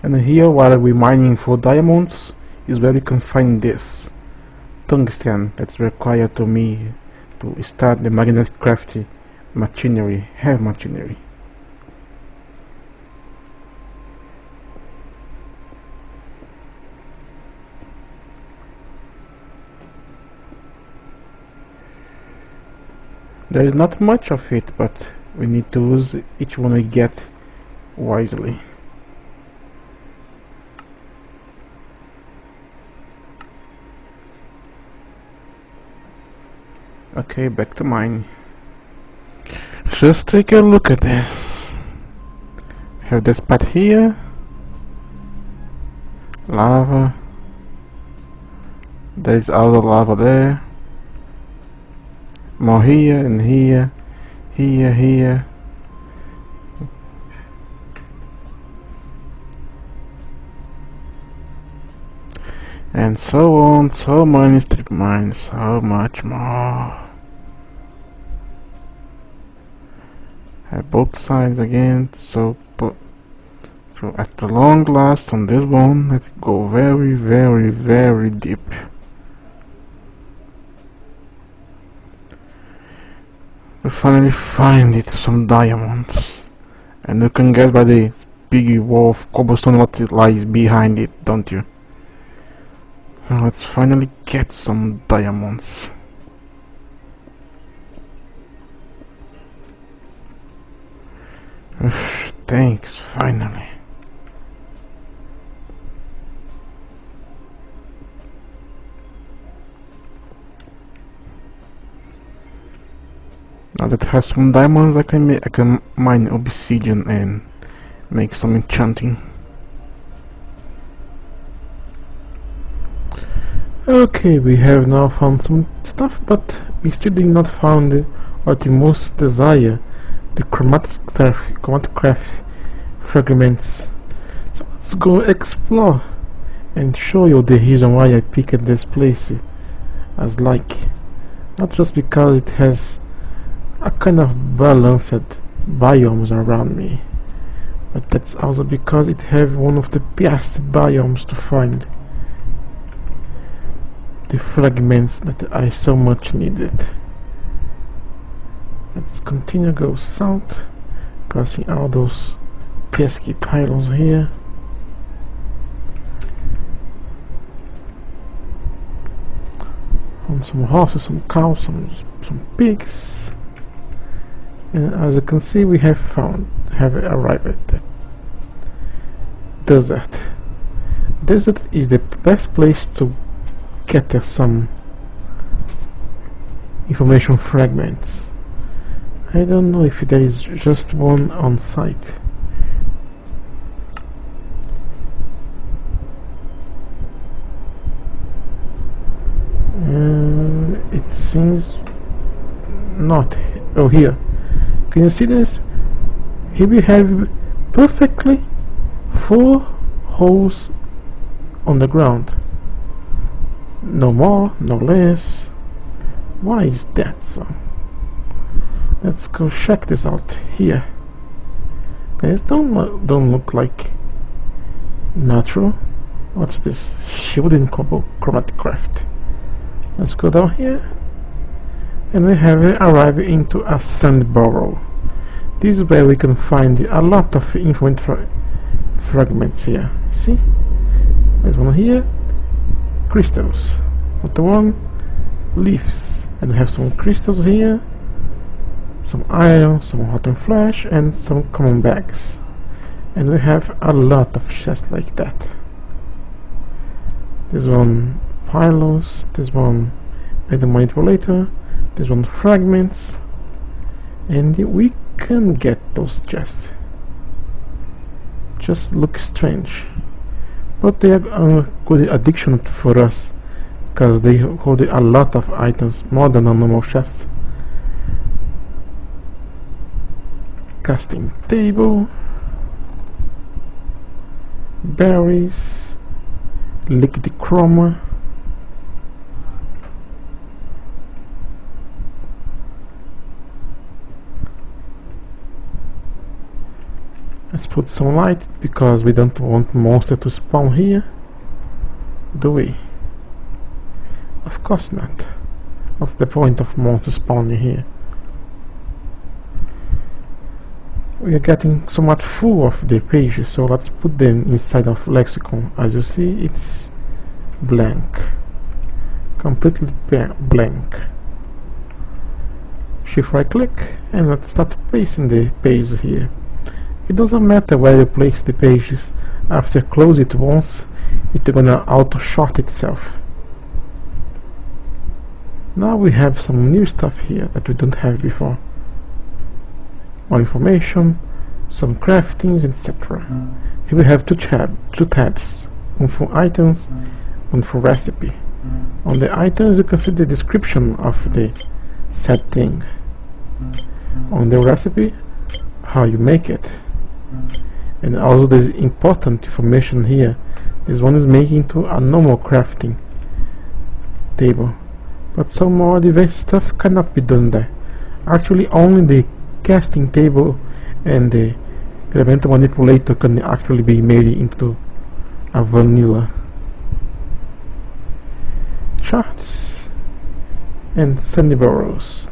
And here, while we're mining for diamonds, is where we can find this tungsten that's required to me to start the magnetic crafty machinery, heavy machinery. There is not much of it, but we need to use each one we get wisely. Okay, back to mine. Just take a look at this. Have this spot here. Lava. There's other lava there. More here and here. Here. And so on, so many strip mines, so much more. Have both sides again, so at the long last on this one, let's go very deep. We finally find it, some diamonds. And you can guess by the big wall of cobblestone what lies behind it, don't you? Well, let's finally get some diamonds. Thanks, finally. Now that I have some diamonds, I can mine obsidian and make some enchanting. Okay, we have now found some stuff, but we still did not find what we most desire, the chromatic craft fragments. So let's go explore and show you the reason why I picked this place as like, not just because it has a kind of balanced biomes around me, but that's also because it has one of the best biomes to find the fragments that I so much needed. Let's continue go south, crossing all those pesky pylons here. And some horses, some cows, some pigs. And as you can see, we have arrived at the desert. Desert is the best place to get some information fragments. I don't know if there is just one on site. It seems not. Oh, here. Can you see this? Here we have perfectly 4 holes on the ground. No more, no less. Why is that so? Let's go check this out here. These don't look like natural. What's this? Shielding chromatic craft. Let's go down here, and we have arrived into a sand burrow. This is where we can find a lot of information fragments here. See? There's one here. Crystals. Another one. Leaves. And we have some crystals here. Some iron, some rotten flesh, and some common bags. And we have a lot of chests like that. This one pylons, this one item manipulator, this one fragments, and we can get those chests. Just look strange, but they are a good addiction for us because they hold a lot of items, more than a normal chest. Casting table, berries, liquid chroma, Let's put some light because we don't want monster to spawn here, do we? Of course not. What's the point of monster spawning here? We are getting somewhat full of the pages, so let's put them inside of lexicon. As you see, it's blank, completely blank. Shift right click and let's start placing the pages here. It doesn't matter where you place the pages, after close it once, it's gonna auto short itself. Now we have some new stuff here that we don't have before. More information, some craftings, etc. Here we have two tabs, one for items, one for recipe. On the items you can see the description of the said thing. On the recipe, how you make it. And also there's important information here. This one is making to a normal crafting table, but some more advanced stuff cannot be done there. Actually only the casting table and the elemental manipulator can actually be made into a vanilla. Charts and sandy burrows.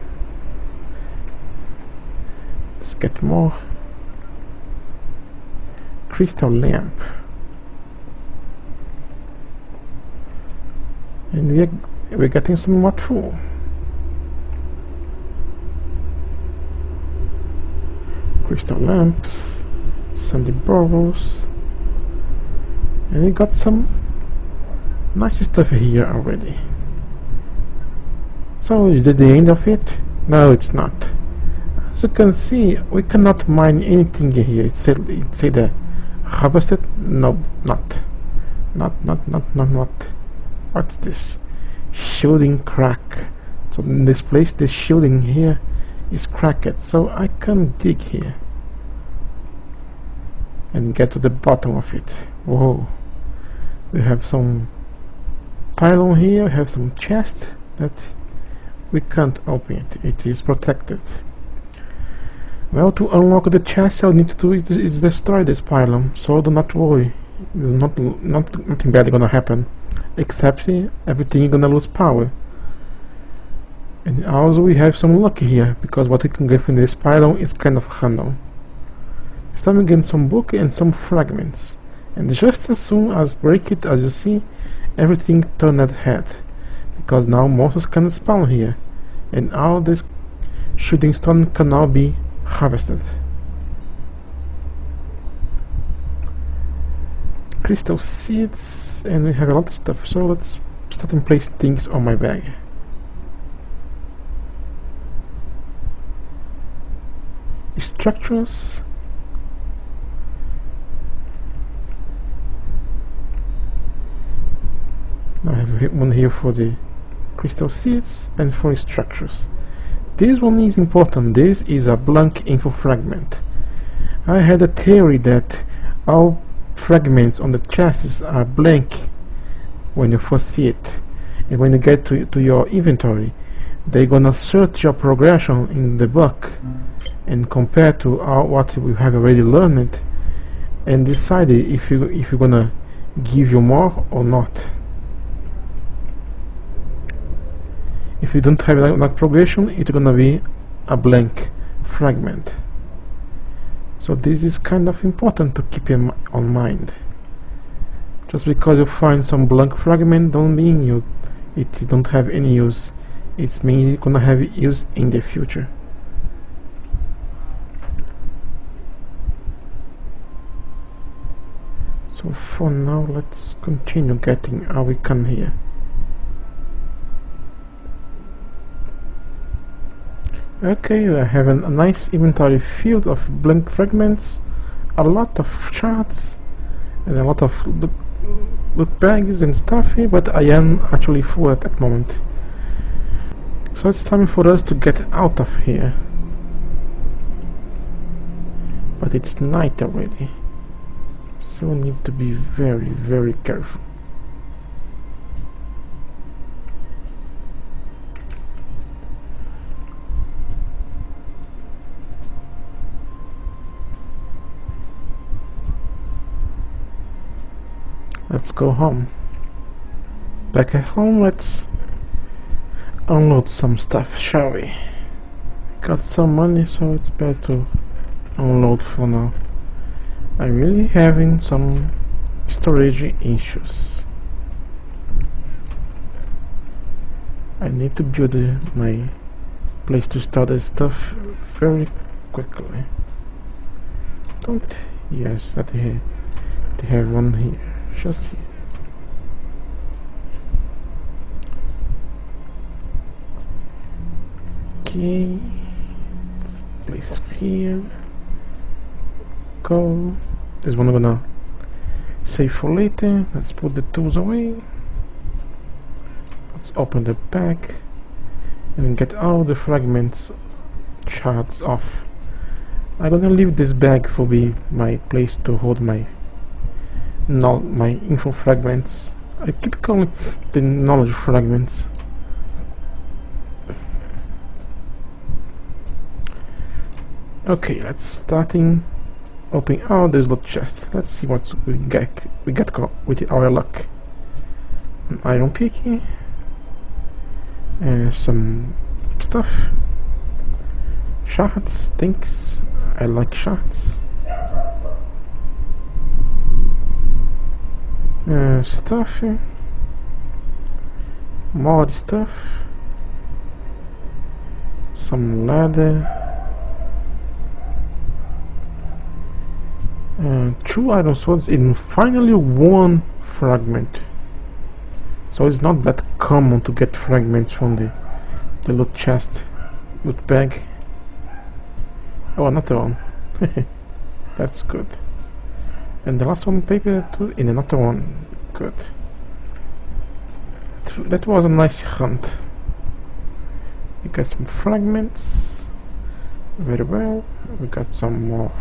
Let's get more. Crystal lamp. And we're getting somewhat full. Crystal lamps, sandy burrows, and we got some nice stuff here already. So is that the end of it? No, it's not. As you can see, we cannot mine anything here. It said harvested? No, not. What's this? Shielding crack. So in this place, the shielding here is cracked, so I can dig here and get to the bottom of it. Whoa, we have some pylon here, we have some chest that we can't open it, it is protected. Well, to unlock the chest all I need to do is destroy this pylon, so do not worry, nothing bad gonna happen, except everything gonna lose power. And also we have some luck here, because what we can get from this pylon is kind of random. This time we get some book and some fragments. And just as soon as break it, as you see, everything turned head. Because now monsters can spawn here. And all this shooting stone can now be harvested. Crystal seeds, and we have a lot of stuff, so let's start placing things on my bag. Structures. Now I have one here for the crystal seeds and for structures. This one is important. This is a blank info fragment. I had a theory that all fragments on the chests are blank when you first see it, and when you get to your inventory, they're gonna search your progression in the book and compare to what we have already learned and decide if you're gonna give you more or not. If you don't have enough progression, it's gonna be a blank fragment. So this is kind of important to keep on mind. Just because you find some blank fragment don't mean it don't have any use. It means it's gonna have use in the future. So for now, let's continue getting all we can here. Okay, I have a nice inventory filled of blank fragments, a lot of charts, and a lot of loot bags and stuff here, but I am actually full at that moment. So it's time for us to get out of here. But it's night already, so we need to be very, very careful. let's go home. Back at home, let's unload some stuff, shall we? Got some money, so it's better to unload for now. I'm really having some storage issues. I need to build my place to store the stuff very quickly. Yes, that here. They have one here, just here. Okay, let's place here. Go. This one I'm gonna save for later. Let's put the tools away. Let's open the bag and get all the fragments shards off. I'm gonna leave this bag for my place to hold my info fragments. I keep calling the knowledge fragments. Okay, let's starting opening all these little chests. Let's see what we get with our luck. An iron pick, some stuff, shards, things. I like shards. Stuff, more stuff, some leather, 2 iron swords, and finally 1 fragment. So it's not that common to get fragments from the loot chest, loot bag. Oh, another one. That's good. And the last one, paper too, in another one. Good. That was a nice hunt. We got some fragments. Very well. We got some more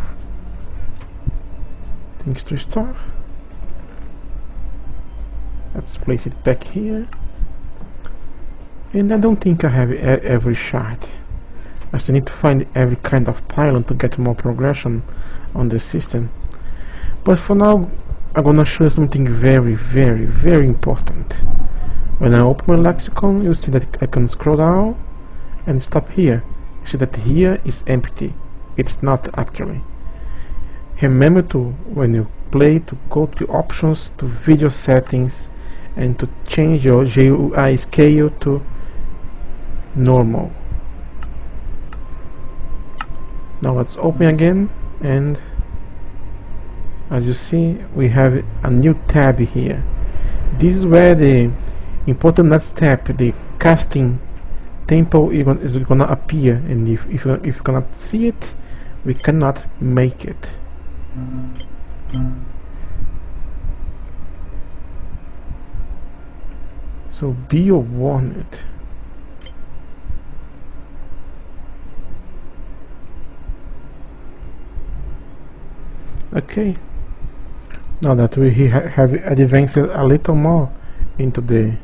things to store. Let's place it back here. And I don't think I have every shard. I still need to find every kind of pylon to get more progression on the system. But for now, I'm gonna show you something very, very, very important. When I open my lexicon, you see that I can scroll down and stop here. You see that here is empty. It's not actually. Remember to, when you play, to go to options, to video settings, and to change your GUI scale to normal. Now let's open again, and as you see, we have a new tab here. This is where the important next step, the casting temple, is gonna appear, and if you cannot see it, we cannot make it. So be warned. Okay, now that we have advanced a little more into the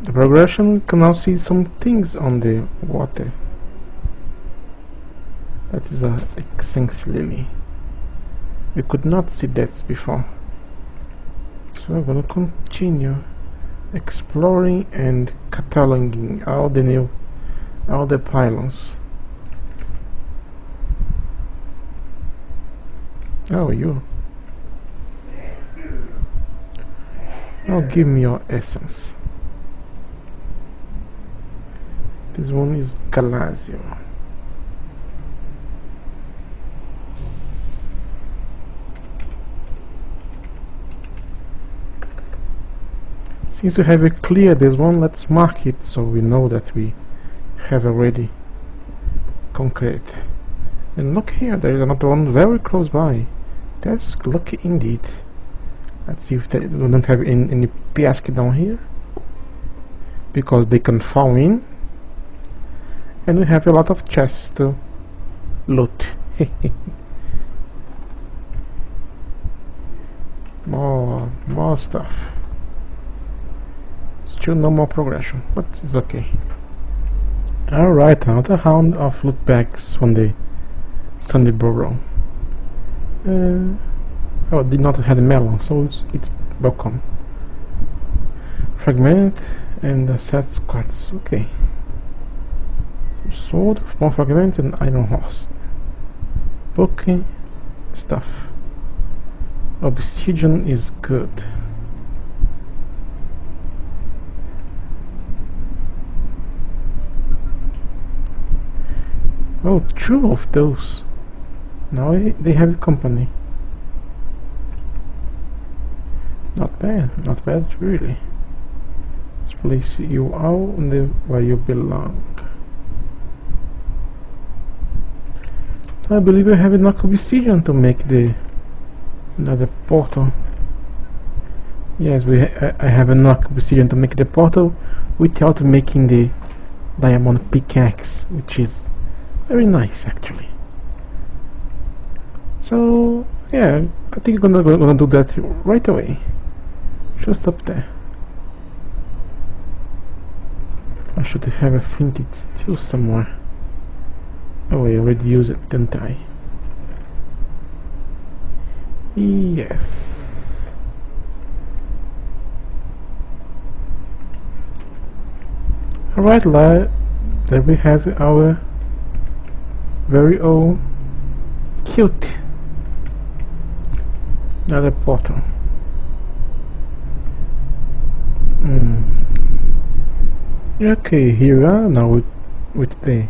progression, we can now see some things on the water. That is a Xenx lily. We could not see that before. So we're gonna continue exploring and cataloging all the pylons. Oh, you. Now give me your essence. This one is Galasio. Since we have it clear this one, let's mark it so we know that we have already concrete. And look here, there is another one very close by. That's lucky indeed. Let's see if we don't have any piasky down here, because they can fall in. And we have a lot of chests to loot. More stuff. Still no more progression, but it's okay. Alright, another round of loot bags from the Sunnyborough. Oh, it did not have a melon, so it's welcome. Fragment and set squats. Okay. Sword, small fragment, and iron horse. Okay. Stuff. Obsidian is good. Oh, 2 of those. Now they have company. Not bad really. Let's place you out where you belong. I believe I have enough obsidian to make another portal. Yes, I have enough obsidian to make the portal without making the diamond pickaxe, which is very nice actually. So yeah, I think I'm gonna do that right away. Just up there. I should have a flinted steel somewhere. Oh, I already used it, didn't I? Yes. Alright, there we have our very own cute another portal. Okay, here we are now with the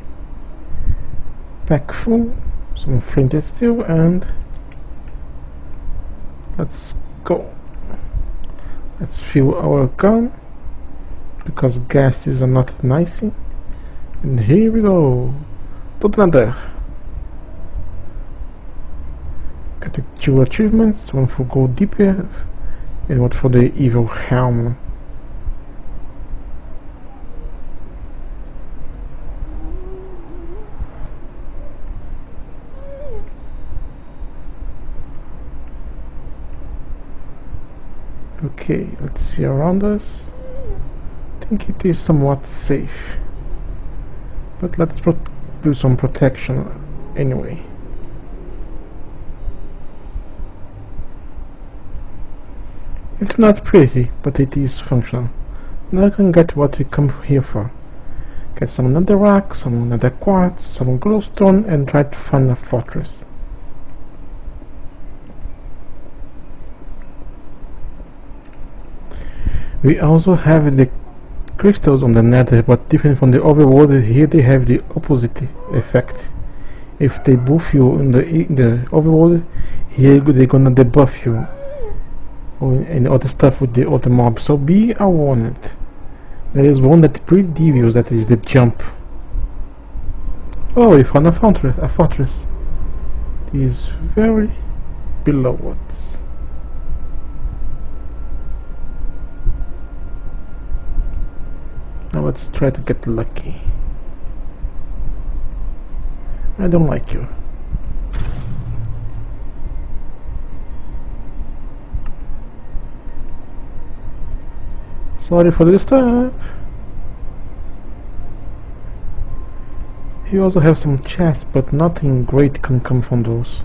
pack full, some flinted steel, and let's go. Let's fill our gun because gases are not nice. And here we go. Put another. Got the 2 achievements, one for go deeper and one for the evil helm. Okay, let's see around us. I think it is somewhat safe, but let's do some protection anyway. It's not pretty, but it is functional. Now I can get what we come here for. Get some netherrack, some nether quartz, some glowstone, and try to find a fortress. We also have the crystals on the nether, but different from the overworld. Here they have the opposite effect. If they buff you in the overworld, here they're gonna debuff you and other stuff with the other mobs. So be warned. There is one that's pretty devious, that is the jump. Oh, we found a fortress. It is very below us. Now let's try to get lucky. I don't like you. Sorry for the disturb. You also have some chests, but nothing great can come from those.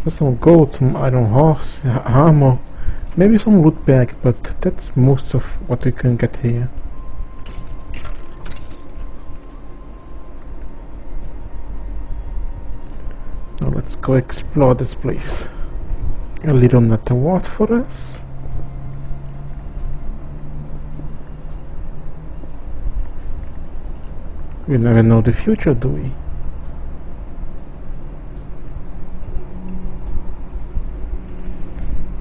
Just some gold, some iron horse, armor, maybe some loot bag, but that's most of what we can get here. Now let's go explore this place. A little nether wart for us. We never know the future, do we?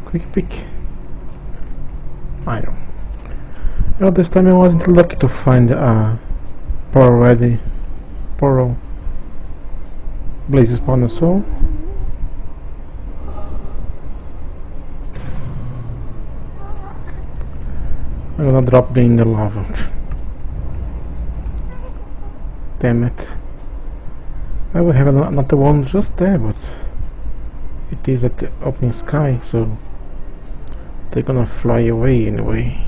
Quick pick. Iron. Well, this time I wasn't lucky to find a power blaze spawner, so I'm gonna drop them in the lava. Damn it. I will have another one just there, but it is at the open sky, so they're gonna fly away anyway.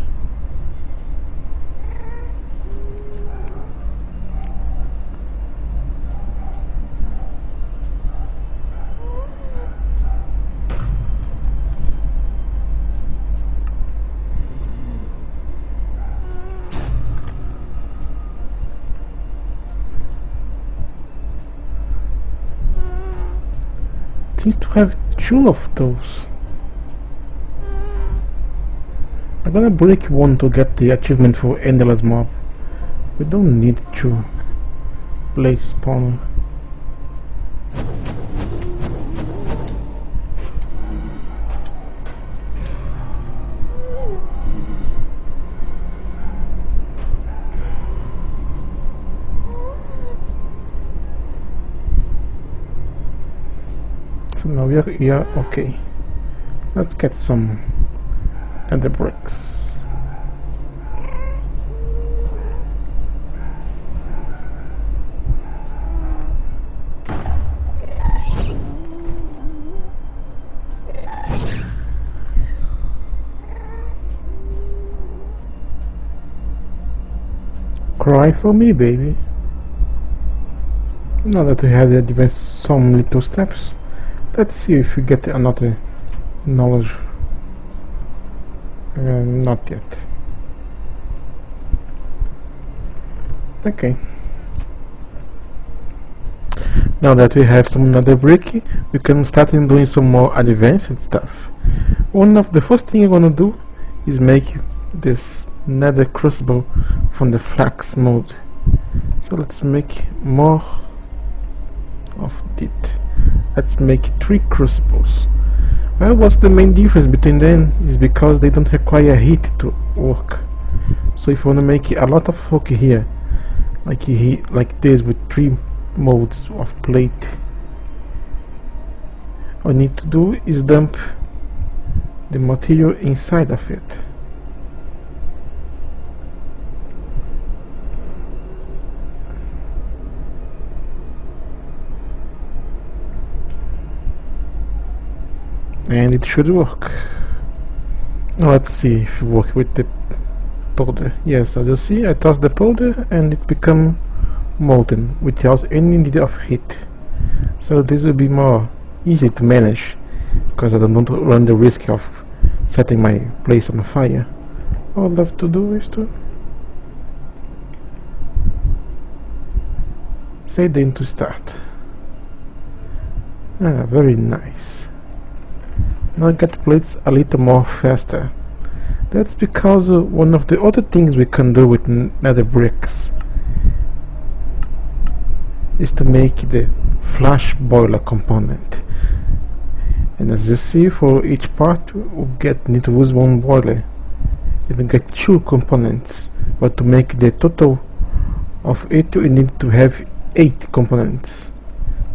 seems to have 2 of those. I'm gonna break one to get the achievement for Endless Mob. We don't need to place spawner. So now we are here, okay. Let's get some nether bricks. Cry for me, baby. Now that we have advanced some little steps, let's see if we get another knowledge. Not yet. Okay. Now that we have some nether brick, we can start in doing some more advanced stuff. One of the first thing I'm gonna do is make this nether crucible from the flax mold. So let's make more of it. Let's make 3 crucibles. Well, what's the main difference between them is because they don't require heat to work. So if you want to make a lot of work here, like this with 3 molds of plate, all you need to do is dump the material inside of it. And it should work. Let's see if it works with the powder. Yes, as you see, I toss the powder and it becomes molten without any need of heat. So this will be more easy to manage because I don't want to run the risk of setting my place on fire. All I have to do is to say then to start. Very nice. Now I get plates a little more faster. That's because one of the other things we can do with nether bricks is to make the flash boiler component. And as you see, for each part we need to use 1 boiler and we get 2 components, but to make the total of it we need to have 8 components.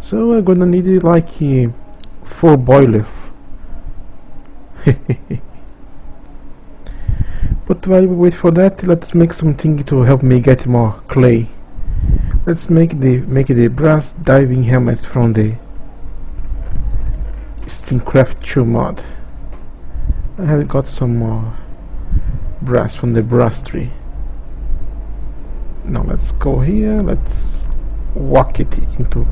So we're gonna need like 4 boilers. But while we wait for that, let's make something to help me get more clay. Let's make the brass diving helmet from the SteamCraft 2 mod. I have got some more brass from the brass tree. Now let's go here, let's walk it into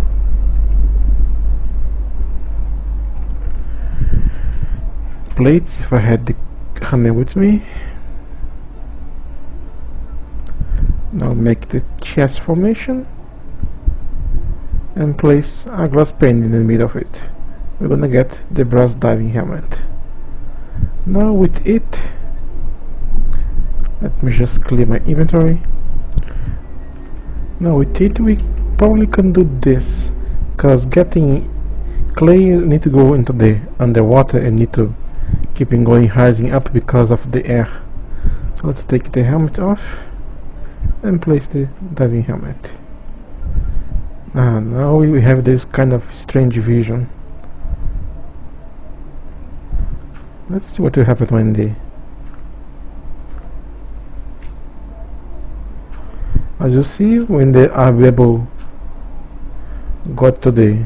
plates if I had the hammer with me. Now make the chest formation and place a glass pane in the middle of it. We're gonna get the brass diving helmet. Now with it, let me just clear my inventory. Now with it we probably can do this, because getting clay you need to go into the underwater and need to keep it going, rising up because of the air. So let's take the helmet off and place the diving helmet. Now we have this kind of strange vision. Let's see what will happen when as you see, when the rebel got to the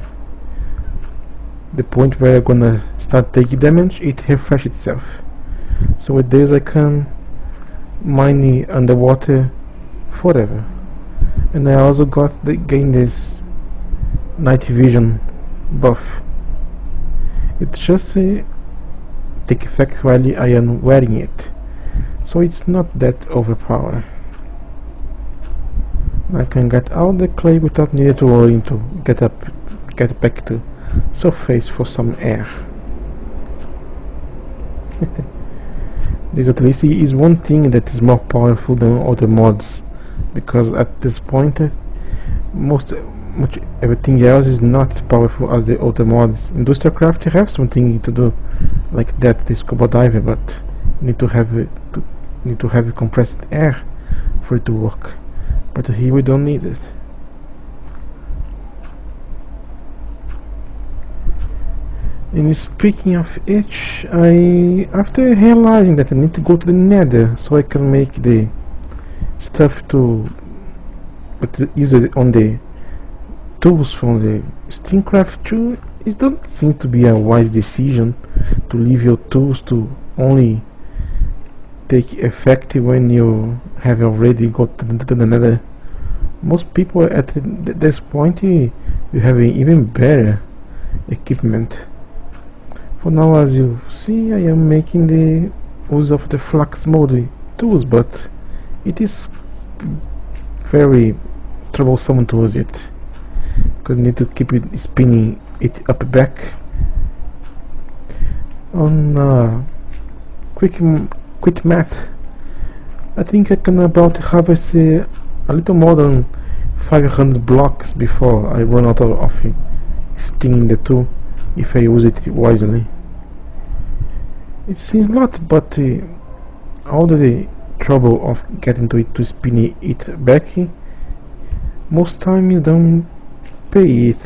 point where I'm gonna start taking damage, it refresh itself. So with this I can mine underwater forever. And I also gain this night vision buff. It just take effect while I am wearing it, so it's not that overpowered. I can get out the clay without needing to worry to get back to surface for some air. This at least is one thing that is more powerful than other mods, because at this point much everything else is not as powerful as the other mods. In Industrialcraft you have something to do like that, the scuba diver, but you need to have compressed air for it to work. But here we don't need it. And speaking of which, after realizing that I need to go to the Nether so I can make the stuff to use it on the tools from the SteamCraft 2, it doesn't seem to be a wise decision to leave your tools to only take effect when you have already got to the Nether. Most people at this point you have even better equipment. For now, as you see, I am making the use of the flux mode tools, but it is very troublesome to use it, because you need to keep it spinning it up back. On quick math, I think I can about harvest a little more than 500 blocks before I run out of steam the tool, if I use it wisely. It seems a lot, but all the trouble of getting to it to spin it back, most time you don't pay it.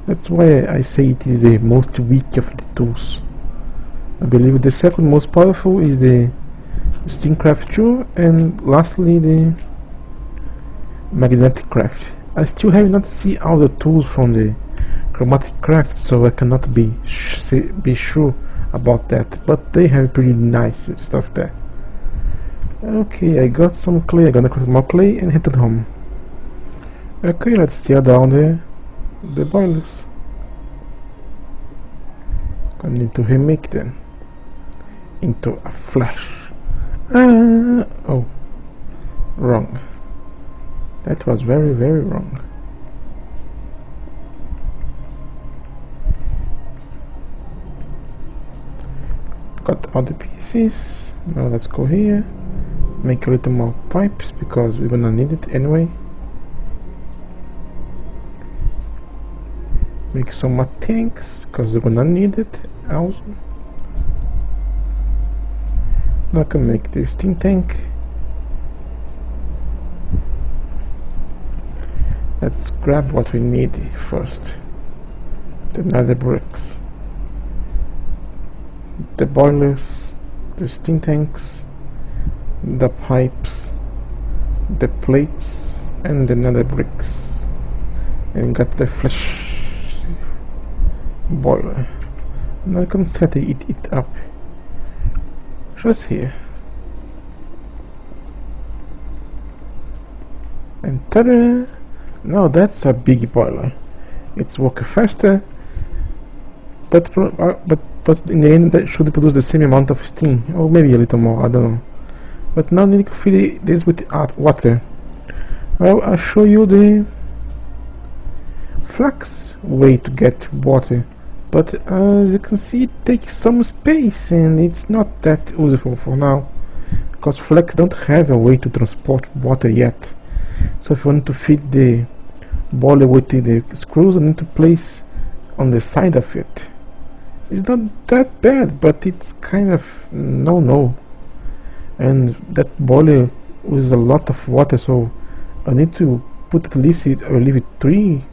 That's why I say it is the most weak of the tools. I believe the second most powerful is the SteamCraft 2, and lastly the Magnetic Craft. I still have not seen all the tools from the ChroMagnetic Craft, so I cannot be sure about that, but they have pretty nice stuff there. Okay, I got some clay. I'm gonna collect more clay and head home. Okay, let's tear down the boilers. I need to remake them into a flash. Oh, wrong. That was very, very wrong. Got all the pieces. Now let's go here, make a little more pipes because we're gonna need it anyway. Make some more tanks because we're gonna need it also. Now I can make the steam tank. Let's grab what we need first. The nether bricks, the boilers, the steam tanks, the pipes, the plates, and the nether bricks. And got the flesh boiler. Now I can set it up just here. And ta-da! Now that's a big boiler. It's working faster, but in the end that should produce the same amount of steam, or maybe a little more, I don't know. But now I need to fill this with water. Well, I'll show you the flux way to get water, but as you can see it takes some space and it's not that useful for now, because flux don't have a way to transport water yet. So if you want to feed the boiler with the screws, I need to place on the side of it. It's not that bad, but it's kind of no. And that boiler uses a lot of water, so I need to put at least leave it three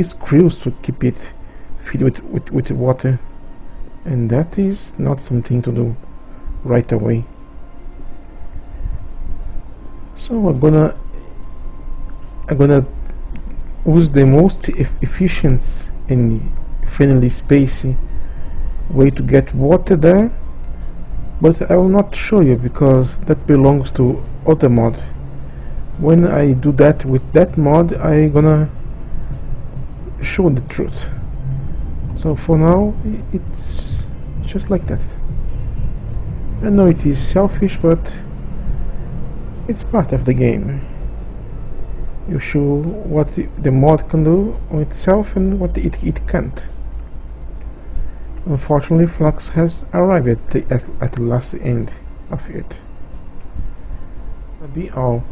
screws to keep it filled with water, and that is not something to do right away. So I'm gonna use the most efficient and friendly spacey way to get water there, but I will not show you because that belongs to other mod. When I do that with that mod, I gonna show the truth. So for now it's just like that. I know it is selfish, but it's part of the game. you show what the mod can do on itself and what it can't. Unfortunately, Flux has arrived at the last end of it. That'll be all.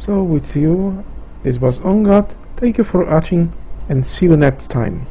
So with you, this was On God. Thank you for watching and see you next time.